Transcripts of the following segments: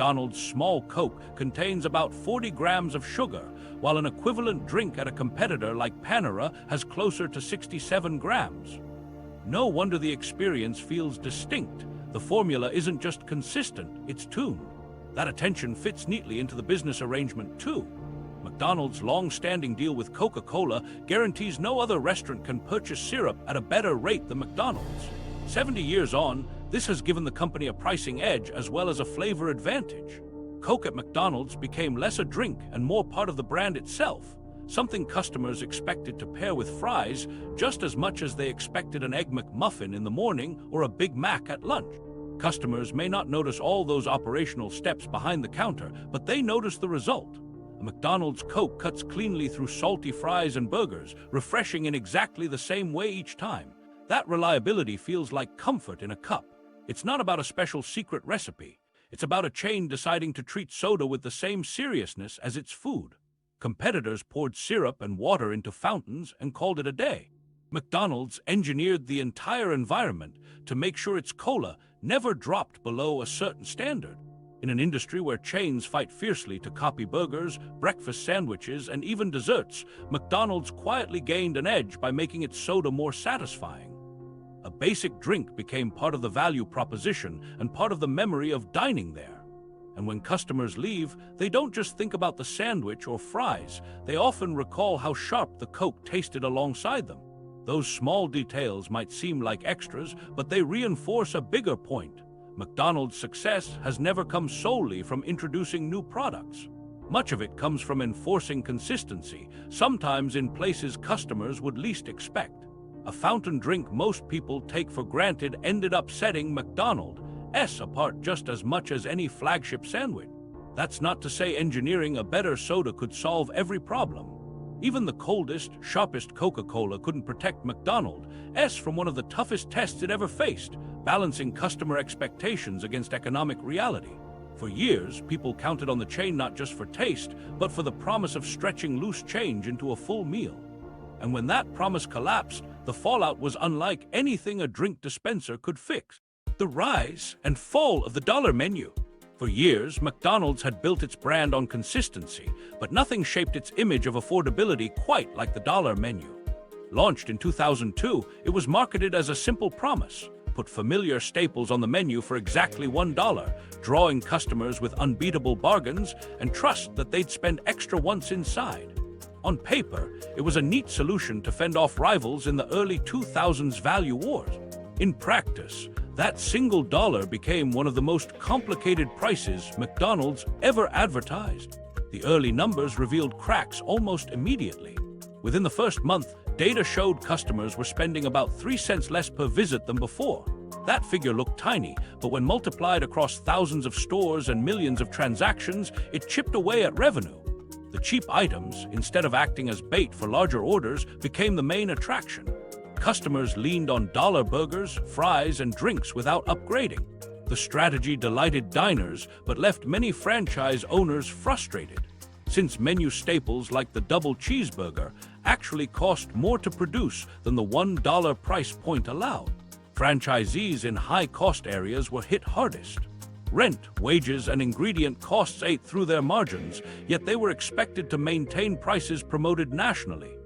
McDonald's small Coke contains about 40 grams of sugar, while an equivalent drink at a competitor like Panera has closer to 67 grams. No wonder the experience feels distinct. The formula isn't just consistent, it's tuned. That attention fits neatly into the business arrangement too. McDonald's long-standing deal with Coca-Cola guarantees no other restaurant can purchase syrup at a better rate than McDonald's. 70 years on, this has given the company a pricing edge as well as a flavor advantage. Coke at McDonald's became less a drink and more part of the brand itself, something customers expected to pair with fries just as much as they expected an Egg McMuffin in the morning or a Big Mac at lunch. Customers may not notice all those operational steps behind the counter, but they notice the result. A McDonald's Coke cuts cleanly through salty fries and burgers, refreshing in exactly the same way each time. That reliability feels like comfort in a cup. It's not about a special secret recipe. It's about a chain deciding to treat soda with the same seriousness as its food. Competitors poured syrup and water into fountains and called it a day. McDonald's engineered the entire environment to make sure its cola never dropped below a certain standard. In an industry where chains fight fiercely to copy burgers, breakfast sandwiches, and even desserts, McDonald's quietly gained an edge by making its soda more satisfying. A basic drink became part of the value proposition and part of the memory of dining there. And when customers leave, they don't just think about the sandwich or fries, they often recall how sharp the Coke tasted alongside them. Those small details might seem like extras, but they reinforce a bigger point. McDonald's success has never come solely from introducing new products. Much of it comes from enforcing consistency, sometimes in places customers would least expect. A fountain drink most people take for granted ended up setting McDonald's apart just as much as any flagship sandwich. That's not to say engineering a better soda could solve every problem. Even the coldest, sharpest Coca-Cola couldn't protect McDonald's from one of the toughest tests it ever faced, balancing customer expectations against economic reality. For years, people counted on the chain not just for taste, but for the promise of stretching loose change into a full meal. And when that promise collapsed, the fallout was unlike anything a drink dispenser could fix. The rise and fall of the dollar menu. For years, McDonald's had built its brand on consistency, but nothing shaped its image of affordability quite like the dollar menu. Launched in 2002, it was marketed as a simple promise: put familiar staples on the menu for exactly $1, drawing customers with unbeatable bargains and trust that they'd spend extra once inside. On paper, it was a neat solution to fend off rivals in the early 2000s value wars. In practice, that single dollar became one of the most complicated prices McDonald's ever advertised. The early numbers revealed cracks almost immediately. Within the first month, data showed customers were spending about 3 cents less per visit than before. That figure looked tiny, but when multiplied across thousands of stores and millions of transactions, it chipped away at revenue. The cheap items, instead of acting as bait for larger orders, became the main attraction. Customers leaned on dollar burgers, fries, and drinks without upgrading. The strategy delighted diners, but left many franchise owners frustrated, since menu staples like the double cheeseburger actually cost more to produce than the $1 price point allowed. Franchisees in high-cost areas were hit hardest. Rent, wages, and ingredient costs ate through their margins, yet they were expected to maintain prices promoted nationally.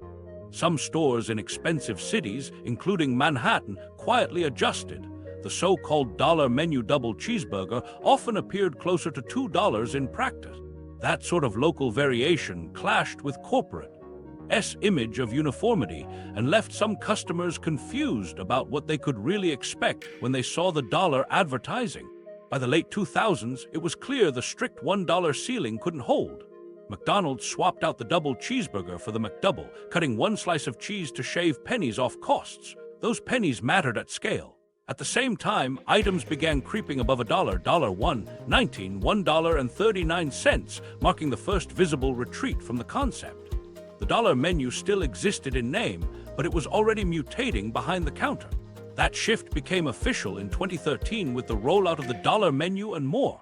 Some stores in expensive cities, including Manhattan, quietly adjusted. The so-called dollar menu double cheeseburger often appeared closer to $2 in practice. That sort of local variation clashed with corporate's image of uniformity and left some customers confused about what they could really expect when they saw the dollar advertising. By the late 2000s, it was clear the strict $1 ceiling couldn't hold. McDonald's swapped out the double cheeseburger for the McDouble, cutting one slice of cheese to shave pennies off costs. Those pennies mattered at scale. At the same time, items began creeping above $1, $1.19, $1.39, marking the first visible retreat from the concept. The dollar menu still existed in name, but it was already mutating behind the counter. That shift became official in 2013 with the rollout of the dollar menu and more.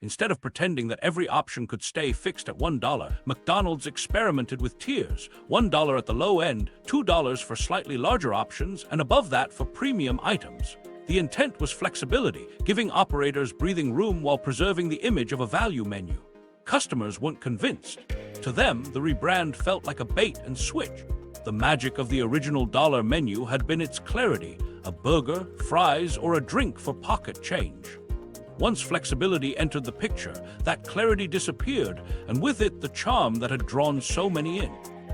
Instead of pretending that every option could stay fixed at $1, McDonald's experimented with tiers: $1 at the low end, $2 for slightly larger options, and above that for premium items. The intent was flexibility, giving operators breathing room while preserving the image of a value menu. Customers weren't convinced. To them, the rebrand felt like a bait and switch. The magic of the original dollar menu had been its clarity, a burger, fries, or a drink for pocket change. Once flexibility entered the picture, that clarity disappeared, and with it the charm that had drawn so many in.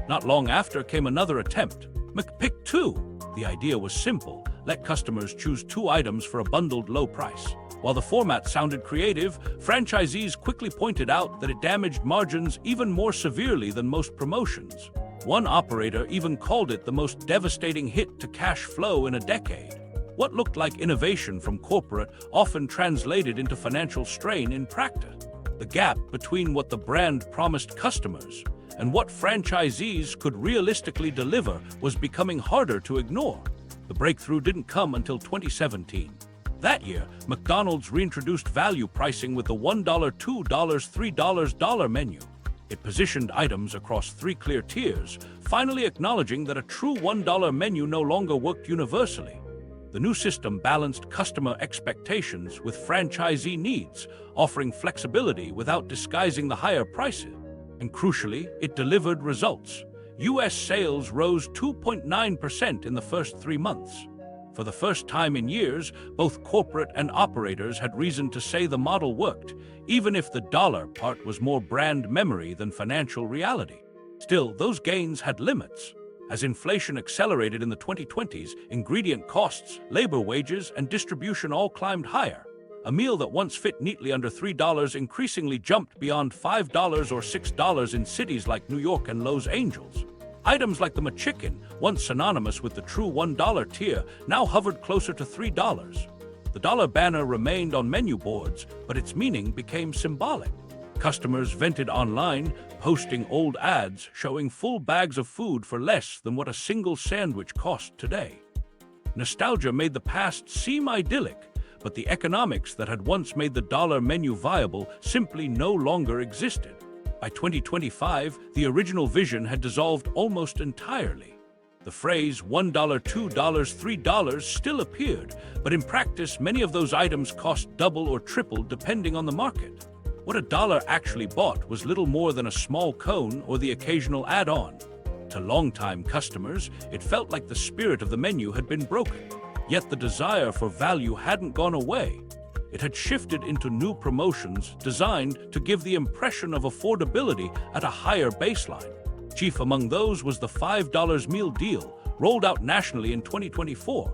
Not long after came another attempt, McPick 2. The idea was simple: let customers choose 2 items for a bundled low price. While the format sounded creative, franchisees quickly pointed out that it damaged margins even more severely than most promotions. One operator even called it the most devastating hit to cash flow in a decade. What looked like innovation from corporate often translated into financial strain in practice. The gap between what the brand promised customers and what franchisees could realistically deliver was becoming harder to ignore. The breakthrough didn't come until 2017. That year, McDonald's reintroduced value pricing with the $1, $2, $3 dollar menu. It positioned items across 3 clear tiers, finally acknowledging that a true $1 menu no longer worked universally. The new system balanced customer expectations with franchisee needs, offering flexibility without disguising the higher prices. And crucially, it delivered results. U.S. sales rose 2.9% in the first 3 months. For the first time in years, both corporate and operators had reason to say the model worked, even if the dollar part was more brand memory than financial reality. Still, those gains had limits. As inflation accelerated in the 2020s, ingredient costs, labor wages, and distribution all climbed higher. A meal that once fit neatly under $3 increasingly jumped beyond $5 or $6 in cities like New York and Los Angeles. Items like the McChicken, once synonymous with the true $1 tier, now hovered closer to $3. The dollar banner remained on menu boards, but its meaning became symbolic. Customers vented online, posting old ads showing full bags of food for less than what a single sandwich cost today. Nostalgia made the past seem idyllic, but the economics that had once made the dollar menu viable simply no longer existed. By 2025, the original vision had dissolved almost entirely. The phrase $1, $2, $3 still appeared, but in practice, many of those items cost double or triple depending on the market. What a dollar actually bought was little more than a small cone or the occasional add-on. To longtime customers, it felt like the spirit of the menu had been broken. Yet the desire for value hadn't gone away. It had shifted into new promotions designed to give the impression of affordability at a higher baseline. Chief among those was the $5 meal deal, rolled out nationally in 2024.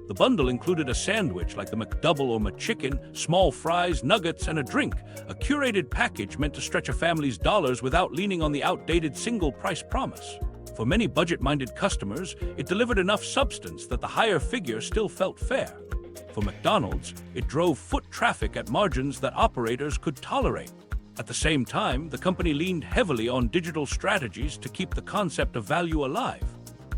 The bundle included a sandwich like the McDouble or McChicken, small fries, nuggets, and a drink, a curated package meant to stretch a family's dollars without leaning on the outdated single-price promise. For many budget-minded customers, it delivered enough substance that the higher figure still felt fair. For McDonald's, it drove foot traffic at margins that operators could tolerate. At the same time, the company leaned heavily on digital strategies to keep the concept of value alive.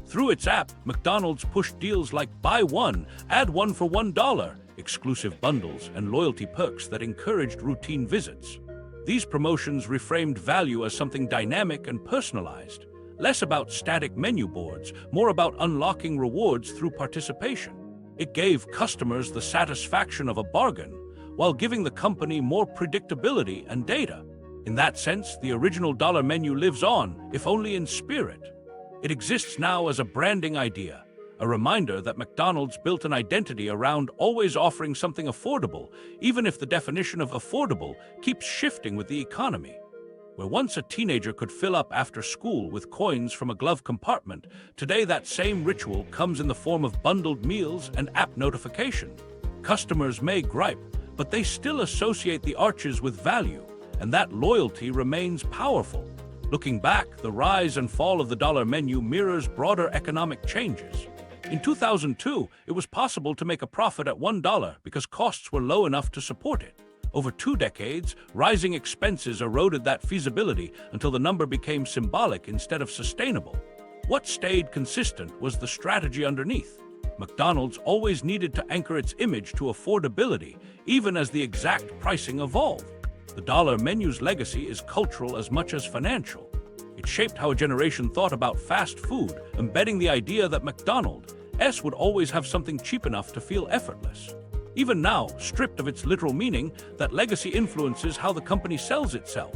Through its app, McDonald's pushed deals like buy one, add one for $1, exclusive bundles, and loyalty perks that encouraged routine visits. These promotions reframed value as something dynamic and personalized, less about static menu boards, more about unlocking rewards through participation. It gave customers the satisfaction of a bargain, while giving the company more predictability and data. In that sense, the original dollar menu lives on, if only in spirit. It exists now as a branding idea, a reminder that McDonald's built an identity around always offering something affordable, even if the definition of affordable keeps shifting with the economy. Where once a teenager could fill up after school with coins from a glove compartment, today that same ritual comes in the form of bundled meals and app notification. Customers may gripe, but they still associate the Arches with value, and that loyalty remains powerful. Looking back, the rise and fall of the dollar menu mirrors broader economic changes. In 2002, it was possible to make a profit at $1 because costs were low enough to support it. Over 2 decades, rising expenses eroded that feasibility until the number became symbolic instead of sustainable. What stayed consistent was the strategy underneath. McDonald's always needed to anchor its image to affordability, even as the exact pricing evolved. The dollar menu's legacy is cultural as much as financial. It shaped how a generation thought about fast food, embedding the idea that McDonald's, S would always have something cheap enough to feel effortless. Even now, stripped of its literal meaning, that legacy influences how the company sells itself.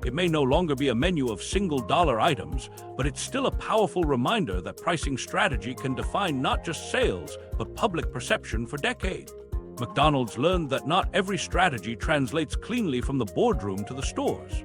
It may no longer be a menu of single-dollar items, but it's still a powerful reminder that pricing strategy can define not just sales, but public perception for decades. McDonald's learned that not every strategy translates cleanly from the boardroom to the stores.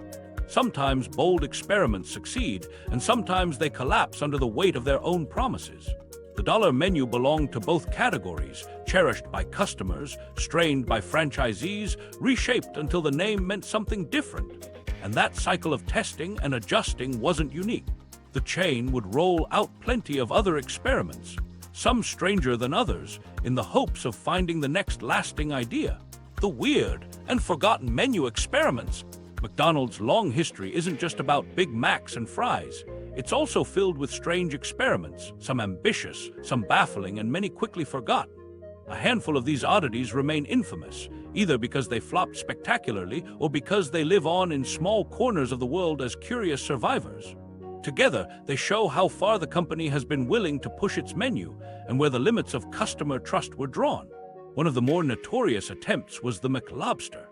Sometimes bold experiments succeed, and sometimes they collapse under the weight of their own promises. The dollar menu belonged to both categories, cherished by customers, strained by franchisees, reshaped until the name meant something different. And that cycle of testing and adjusting wasn't unique. The chain would roll out plenty of other experiments, some stranger than others, in the hopes of finding the next lasting idea. The weird and forgotten menu experiments. McDonald's long history isn't just about Big Macs and fries. It's also filled with strange experiments, some ambitious, some baffling, and many quickly forgotten. A handful of these oddities remain infamous, either because they flopped spectacularly or because they live on in small corners of the world as curious survivors. Together, they show how far the company has been willing to push its menu and where the limits of customer trust were drawn. One of the more notorious attempts was the McLobster.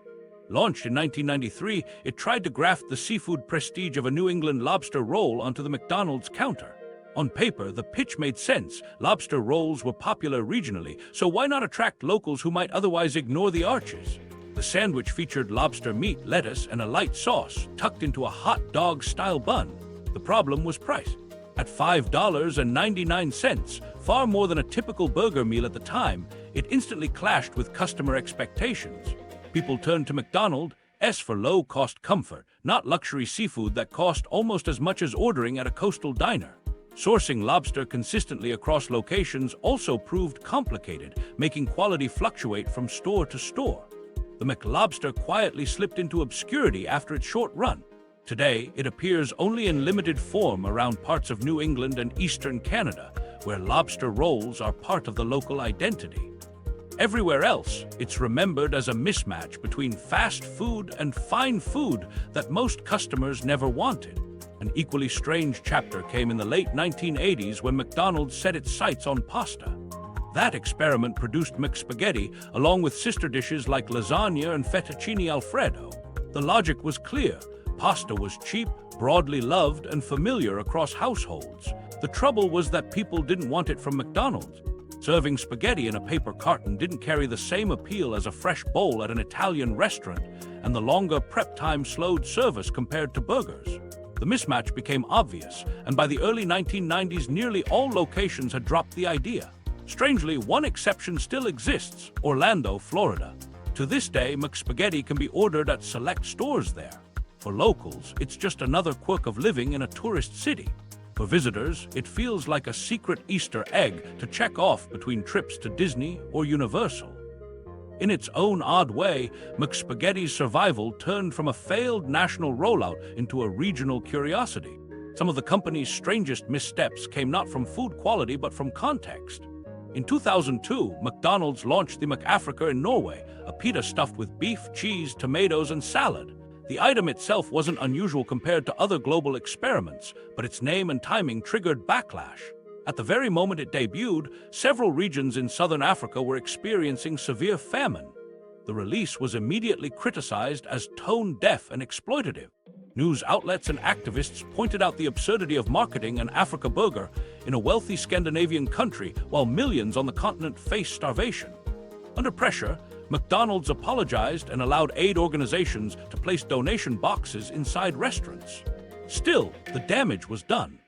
Launched in 1993, it tried to graft the seafood prestige of a New England lobster roll onto the McDonald's counter. On paper, the pitch made sense. Lobster rolls were popular regionally, so why not attract locals who might otherwise ignore the arches? The sandwich featured lobster meat, lettuce, and a light sauce, tucked into a hot dog-style bun. The problem was price. At $5.99, far more than a typical burger meal at the time, it instantly clashed with customer expectations. People turned to McDonald's for low-cost comfort, not luxury seafood that cost almost as much as ordering at a coastal diner. Sourcing lobster consistently across locations also proved complicated, making quality fluctuate from store to store. The McLobster quietly slipped into obscurity after its short run. Today, it appears only in limited form around parts of New England and eastern Canada, where lobster rolls are part of the local identity. Everywhere else, it's remembered as a mismatch between fast food and fine food that most customers never wanted. An equally strange chapter came in the late 1980s when McDonald's set its sights on pasta. That experiment produced McSpaghetti, along with sister dishes like lasagna and fettuccine alfredo. The logic was clear. Pasta was cheap, broadly loved, and familiar across households. The trouble was that people didn't want it from McDonald's. Serving spaghetti in a paper carton didn't carry the same appeal as a fresh bowl at an Italian restaurant, and the longer prep time slowed service compared to burgers. The mismatch became obvious, and by the early 1990s, nearly all locations had dropped the idea. Strangely, one exception still exists: Orlando, Florida. To this day, McSpaghetti can be ordered at select stores there. For locals, it's just another quirk of living in a tourist city. For visitors, it feels like a secret Easter egg to check off between trips to Disney or Universal. In its own odd way, McSpaghetti's survival turned from a failed national rollout into a regional curiosity. Some of the company's strangest missteps came not from food quality but from context. In 2002, McDonald's launched the McAfrica in Norway, a pita stuffed with beef, cheese, tomatoes, and salad. The item itself wasn't unusual compared to other global experiments, but its name and timing triggered backlash. At the very moment it debuted, several regions in southern Africa were experiencing severe famine. The release was immediately criticized as tone-deaf and exploitative. News outlets and activists pointed out the absurdity of marketing an Africa burger in a wealthy Scandinavian country while millions on the continent faced starvation. Under pressure, McDonald's apologized and allowed aid organizations to place donation boxes inside restaurants. Still, the damage was done.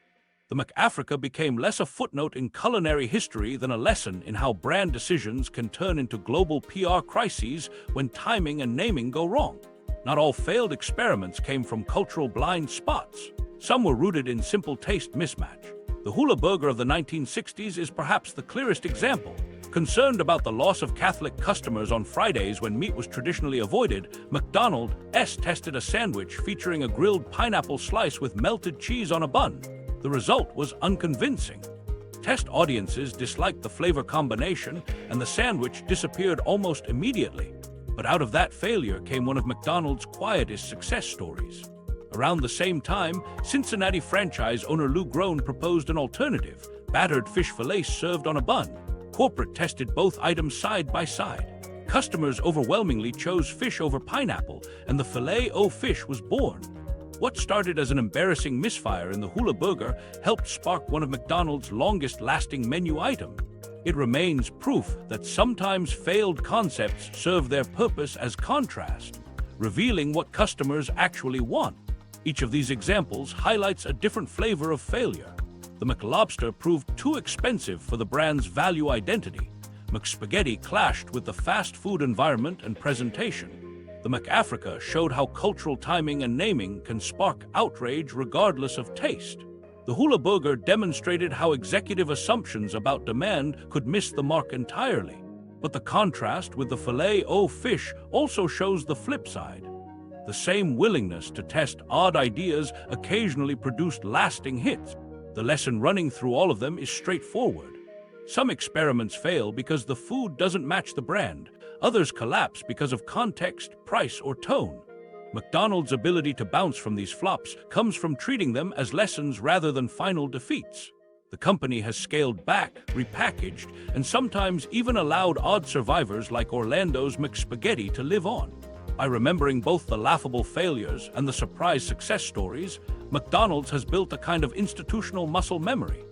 The McAfrica became less a footnote in culinary history than a lesson in how brand decisions can turn into global PR crises when timing and naming go wrong. Not all failed experiments came from cultural blind spots. Some were rooted in simple taste mismatch. The hula burger of the 1960s is perhaps the clearest example. Concerned about the loss of Catholic customers on Fridays when meat was traditionally avoided, McDonald's tested a sandwich featuring a grilled pineapple slice with melted cheese on a bun. The result was unconvincing. Test audiences disliked the flavor combination, and the sandwich disappeared almost immediately. But out of that failure came one of McDonald's quietest success stories. Around the same time, Cincinnati franchise owner Lou Groen proposed an alternative: battered fish fillets served on a bun. Corporate tested both items side by side. Customers overwhelmingly chose fish over pineapple, and the filet-o-fish was born. What started as an embarrassing misfire in the hula burger helped spark one of McDonald's longest-lasting menu items. It remains proof that sometimes failed concepts serve their purpose as contrast, revealing what customers actually want. Each of these examples highlights a different flavor of failure. The McLobster proved too expensive for the brand's value identity. McSpaghetti clashed with the fast food environment and presentation. The McAfrica showed how cultural timing and naming can spark outrage regardless of taste. The hula burger demonstrated how executive assumptions about demand could miss the mark entirely. But the contrast with the filet-o-fish also shows the flip side. The same willingness to test odd ideas occasionally produced lasting hits. The lesson running through all of them is straightforward. Some experiments fail because the food doesn't match the brand. Others collapse because of context, price, or tone. McDonald's ability to bounce from these flops comes from treating them as lessons rather than final defeats. The company has scaled back, repackaged, and sometimes even allowed odd survivors like Orlando's McSpaghetti to live on. By remembering both the laughable failures and the surprise success stories, McDonald's has built a kind of institutional muscle memory.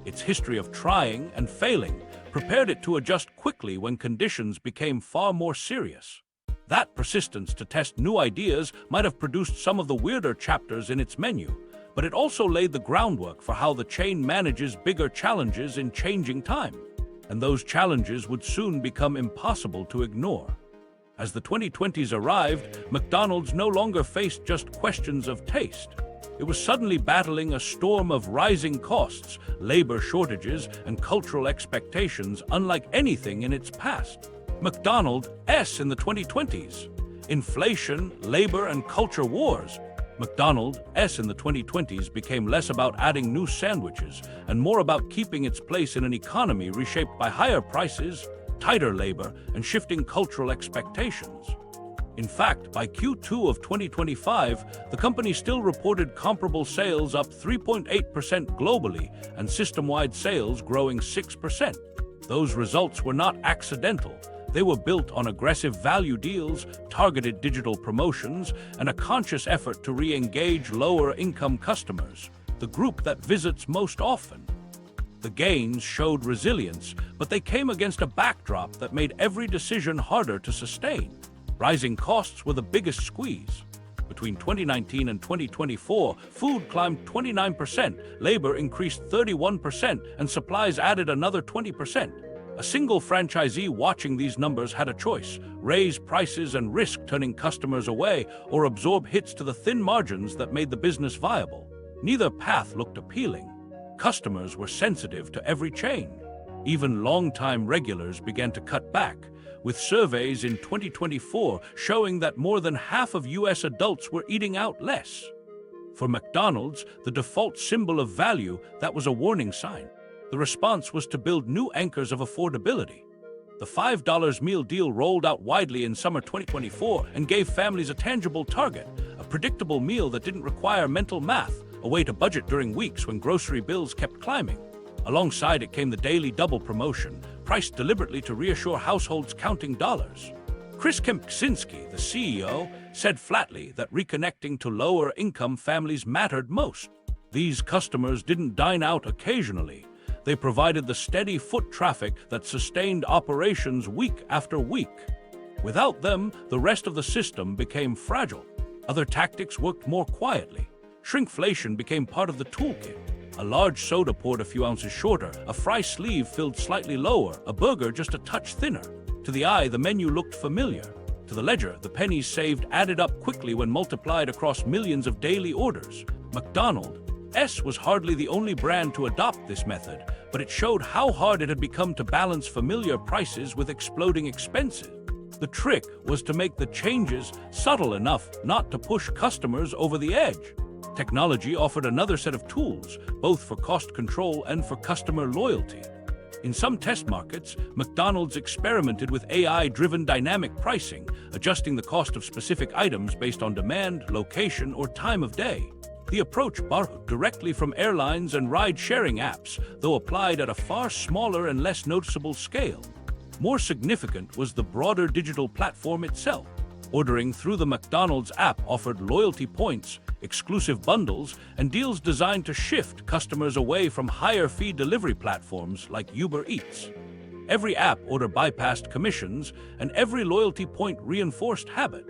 Its history of trying and failing prepared it to adjust quickly when conditions became far more serious. That persistence to test new ideas might have produced some of the weirder chapters in its menu, but it also laid the groundwork for how the chain manages bigger challenges in changing time. And those challenges would soon become impossible to ignore. As the 2020s arrived, McDonald's no longer faced just questions of taste. It was suddenly battling a storm of rising costs, labor shortages, and cultural expectations unlike anything in its past. McDonald's in the 2020s. Inflation, labor, and culture wars. McDonald's in the 2020s became less about adding new sandwiches and more about keeping its place in an economy reshaped by higher prices, tighter labor, and shifting cultural expectations. In fact, by Q2 of 2025, the company still reported comparable sales up 3.8% globally and system-wide sales growing 6%. Those results were not accidental. They were built on aggressive value deals, targeted digital promotions, and a conscious effort to re-engage lower-income customers, the group that visits most often. The gains showed resilience, but they came against a backdrop that made every decision harder to sustain. Rising costs were the biggest squeeze. Between 2019 and 2024, food climbed 29%, labor increased 31%, and supplies added another 20%. A single franchisee watching these numbers had a choice: raise prices and risk turning customers away, or absorb hits to the thin margins that made the business viable. Neither path looked appealing. Customers were sensitive to every change. Even longtime regulars began to cut back, with surveys in 2024 showing that more than half of U.S. adults were eating out less. For McDonald's, the default symbol of value, that was a warning sign. The response was to build new anchors of affordability. The $5 meal deal rolled out widely in summer 2024 and gave families a tangible target, a predictable meal that didn't require mental math, a way to budget during weeks when grocery bills kept climbing. Alongside it came the daily double promotion, priced deliberately to reassure households counting dollars. Chris Kempczynski, the CEO, said flatly that reconnecting to lower-income families mattered most. These customers didn't dine out occasionally. They provided the steady foot traffic that sustained operations week after week. Without them, the rest of the system became fragile. Other tactics worked more quietly. Shrinkflation became part of the toolkit. A large soda poured a few ounces shorter, a fry sleeve filled slightly lower, a burger just a touch thinner. To the eye, the menu looked familiar. To the ledger, the pennies saved added up quickly when multiplied across millions of daily orders. McDonald's was hardly the only brand to adopt this method, but it showed how hard it had become to balance familiar prices with exploding expenses. The trick was to make the changes subtle enough not to push customers over the edge. Technology offered another set of tools, both for cost control and for customer loyalty. In some test markets, McDonald's experimented with AI-driven dynamic pricing, adjusting the cost of specific items based on demand, location, or time of day. The approach borrowed directly from airlines and ride-sharing apps, though applied at a far smaller and less noticeable scale. More significant was the broader digital platform itself. Ordering through the McDonald's app offered loyalty points, exclusive bundles, and deals designed to shift customers away from higher-fee delivery platforms like Uber Eats. Every app order bypassed commissions, and every loyalty point reinforced habit.